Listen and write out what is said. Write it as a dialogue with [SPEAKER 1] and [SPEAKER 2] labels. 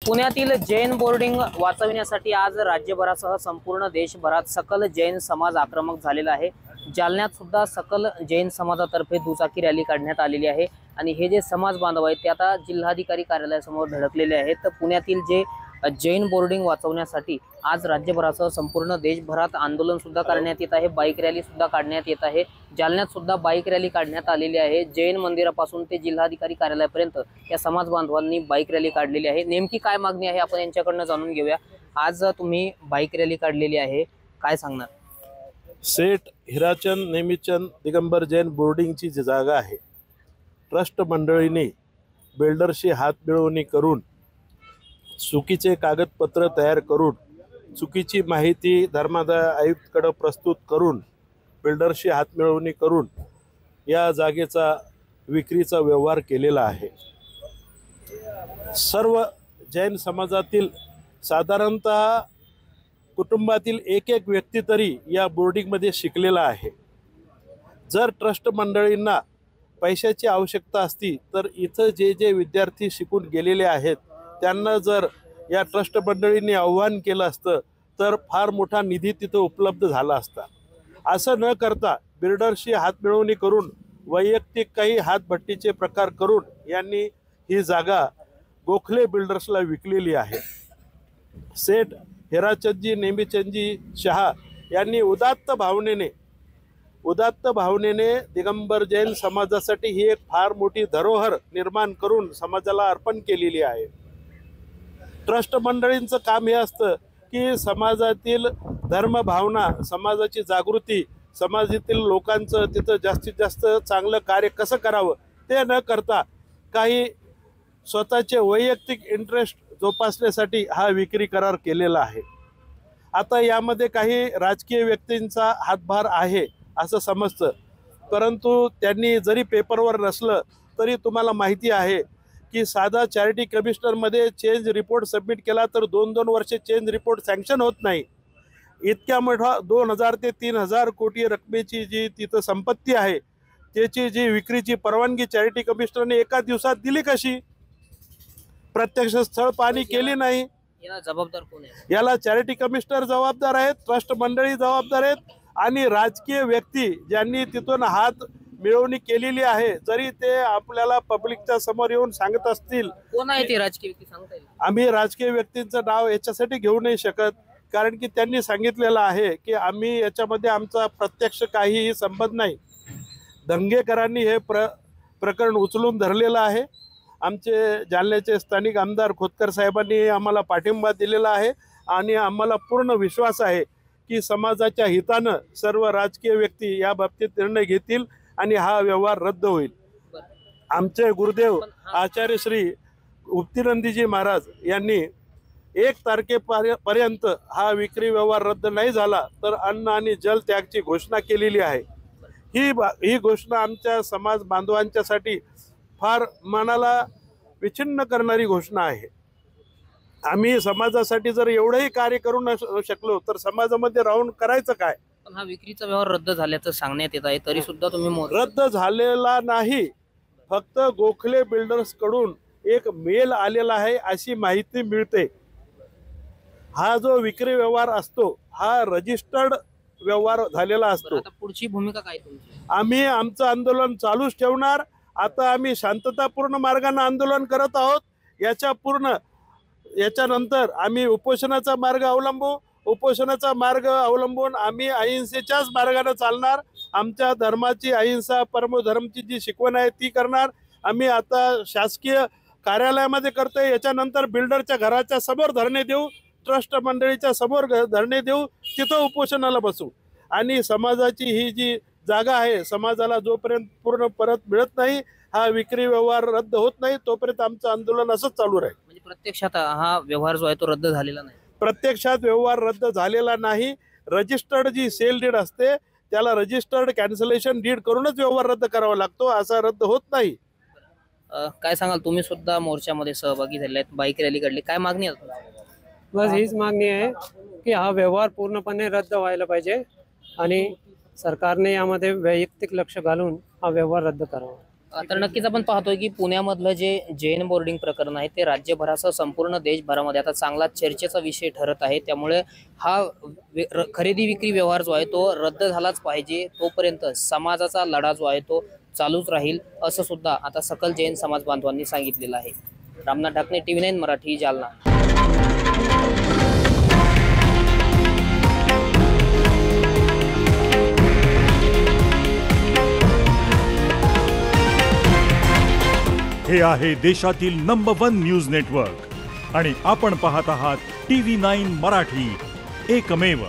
[SPEAKER 1] पुण्यातील जैन बोर्डिंग वाचविण्यासाठी आज राज्यभरासह संपूर्ण देशभरात सकल जैन समाज आक्रमक झालेला आहे। जालन्यात सुद्धा सकल जैन समाजातर्फे दुचाकी रॅली काढण्यात आलेली आहे आणि हे जे समाज बांधव आहेत ते आता जिल्हाधिकारी कार्यालयासमोर धडकलेले आहेत। तर पुण्यातील जे जैन बोर्डिंग वाचवण्यासाठी आज राज्यभरासह संपूर्ण देशभरात आंदोलन सुद्धा करण्यात येत आहे, बाईक रॅली सुद्धा काढण्यात येत आहे। जालन्यात सुद्धा बाईक रॅली काढण्यात आलेली आहे। जैन मंदिरापासून ते जिल्हाधिकारी कार्यालयापर्यंत या समाज बांधवांनी बाईक रॅली काढलेली आहे। नेमकी काय मागणी आहे आपण यांच्याकडून जाणून घेऊया। आज तुम्ही बाईक रॅली काढलेली आहे, काय सांगणार?
[SPEAKER 2] सेठ हिराचंद नेमीचंद दिगंबर जैन बोर्डिंगची जी जागा आहे, ट्रस्ट मंडळींनी बिल्डरशी हात मिळवणी करून चुकीचे कागदपत्र तयार करून चुकीची माहिती धर्मादाय आयुक्तकडे प्रस्तुत करून बिल्डरशी हात मिळवणी करून या जागेचा विक्रीचा व्यवहार केलेला आहे। सर्व जैन समाजातील साधारणतः कुटुंबातील एक व्यक्ती तरी या बोर्डिंगमध्ये शिकलेला आहे। जर ट्रस्ट मंडळींना पैशाची आवश्यकता असती तर इथं जे विद्यार्थी शिकून गेलेले आहेत त्यांना जर या ट्रस्ट मंडळींनी आव्हान केलं असतं तर फार मोठा निधी तिथं उपलब्ध झाला असता। असं न करता बिल्डरशी हात मिळवणी करून वैयक्तिक काही हातभट्टीचे प्रकार करून यांनी ही जागा गोखले बिल्डर्सला विकलेली आहे। सेठ हिराचंदजी नेमीचंदजी शहा यांनी उदात्त भावनेने दिगंबर जैन समाजासाठी ही एक फार मोठी धरोहर निर्माण करून समाजाला अर्पण केलेली आहे। ट्रस्ट मंडळींचं काम हे असतं की समाजातील धर्मभावना, समाजाची जागृती, समाजातील लोकांचं तिथं जास्तीत जास्त चांगलं कार्य कसं करावं ते न करता काही स्वतःचे वैयक्तिक इंटरेस्ट जोपासण्यासाठी हा विक्री करार केलेला आहे। आता यामध्ये काही राजकीय व्यक्तींचा हातभार आहे असं समजतं, परंतु त्यांनी जरी पेपरवर नसलं तरी तुम्हाला माहिती आहे की साधा चॅरिटी कमिशनरमध्ये चेंज रिपोर्ट सबमिट केला तर 2-2 वर्षे चेंज रिपोर्ट सँक्शन होत नाही। इतक्या मोठा 2000 ते 3000 कोटी रकमेची जी तिथं संपत्ती आहे त्याची जी विक्रीची परवानगी चॅरिटी कमिशनरने एका दिवसात दिली कशी? प्रत्यक्ष स्थळ पाहणी केली नाही।
[SPEAKER 1] याला जबाबदार कोण आहे?
[SPEAKER 2] याला चॅरिटी कमिशनर जबाबदार आहेत, ट्रस्ट मंडळी जबाबदार आहेत आणि राजकीय व्यक्ती ज्यांनी तिथून हात मिळवणी केलेली आहे जरी ते आपल्याला पब्लिकच्या समोर येऊन सांगत असतील।
[SPEAKER 1] कोण आहे ते राजकीय व्यक्ती सांगता येईल?
[SPEAKER 2] आम्ही राजकीय व्यक्तींचं नाव याच्यासाठी घेऊ नाही शकत कारण की त्यांनी सांगितलेलं आहे की आम्ही याच्यामध्ये आमचा प्रत्यक्ष काहीही संबंध नाही। दंगेकरांनी हे प्रकरण उचलून धरलेलं आहे। आमचे जालन्याचे स्थानिक आमदार खोतकर साहेबांनी आम्हाला पाठिंबा दिलेला आहे आणि आम्हाला पूर्ण विश्वास आहे की समाजाच्या हितानं सर्व राजकीय व्यक्ती या बाबतीत निर्णय घेतील आणि हा व्यवहार रद्द होईल। आमचे गुरुदेव आचार्य श्री उपतीनंदीजी महाराज यांनी 1 तारखेपर्यंत हा विक्री व्यवहार रद्द नाही झाला तर अन्न आणि जल त्यागची घोषणा केलेली आहे। ही घोषणा आमच्या समाज बांधवांच्यासाठी फार मनाला विच्छिन्न करणारी घोषणा आहे। आम्ही समाजासाठी जर एवढंही कार्य करू न शकलो तर समाजामध्ये राहून करायचं काय?
[SPEAKER 1] पण हा विक्रीचा व्यवहार रद्द झाल्याचं सांगण्यात येत आहे, तरी सुद्धा तुम्ही
[SPEAKER 2] रद्द झालेला नाही, फक्त गोखले बिल्डर्स कडून एक मेल आलेला आहे अशी माहिती मिळते। हा जो विक्री व्यवहार असतो हा रजिस्टर्ड व्यवहार झालेला असतो।
[SPEAKER 1] आता पुढची भूमिका काय तुमची?
[SPEAKER 2] आम्ही आमचं आंदोलन चालूच ठेवणार। आता आम्ही शांततापूर्ण मार्गाने आंदोलन करत आहोत। याच्यानंतर आम्ही उपोषणाचा मार्ग अवलंबू। उपोषणाचा मार्ग अवलंबून आम्ही अहिंसेच्याच मार्गाने चालणार। आमच्या धर्माची अहिंसा परमधर्मची जी शिकवण आहे ती करणार। आम्ही आता शासकीय कार्यालयामध्ये करतोय, याच्यानंतर बिल्डरच्या घराच्या समोर धरणे देऊ, ट्रस्ट मंडळीच्या समोर धरणे देऊ, तिथं उपोषणाला बसू आणि समाजाची ही जी जागा आहे समाजाला जोपर्यंत पूर्ण परत मिळत नाही, हा विक्री व्यवहार रद्द होत नाही तोपर्यंत आमचं आंदोलन असंच चालू राहील।
[SPEAKER 1] म्हणजे प्रत्यक्षात हा व्यवहार जो आहे तो रद्द झालेला नाही?
[SPEAKER 2] प्रत्यक्षात व्यवहार रद्द झालेला नाही। रजिस्टर्ड जी सेल डीड असते त्याला रजिस्टर्ड कॅन्सलेशन डीड करूनच व्यवहार रद्द करावा लागतो, असा रद्द होत नाही।
[SPEAKER 1] काय सांगाल? तुम्ही सुद्धा मोर्चामध्ये सहभागी झाले आहेत, बाईक रॅली काढली, काय मागणी आहे?
[SPEAKER 3] बस हीच मागणी आहे की हा व्यवहार पूर्णपणे रद्द व्हायला पाहिजे आणि सरकारने यामध्ये वैयक्तिक लक्ष घालून हा व्यवहार रद्द करावा।
[SPEAKER 1] तर नक्कीच आपण पाहतोय की पुण्यामधलं जे जैन बोर्डिंग प्रकरण आहे ते राज्यभरासह संपूर्ण देशभरामध्ये आता चांगला चर्चेचा विषय ठरत आहे. त्यामुळे हा खरेदी विक्री व्यवहार जो आहे तो रद्द झालाच पाहिजे, तोपर्यंत समाजाचा लढा जो आहे तो चालूच राहील, असं सुद्धा आता सकल जैन समाज बांधवांनी सांगितलेलं आहे. रामनाथ ढाकणे, TV9 मराठी, जालना.
[SPEAKER 4] हे आहे देशातील नंबर 1 न्यूज नेटवर्क आणि आपण पाहत आहात TV9 मराठी, एकमेव.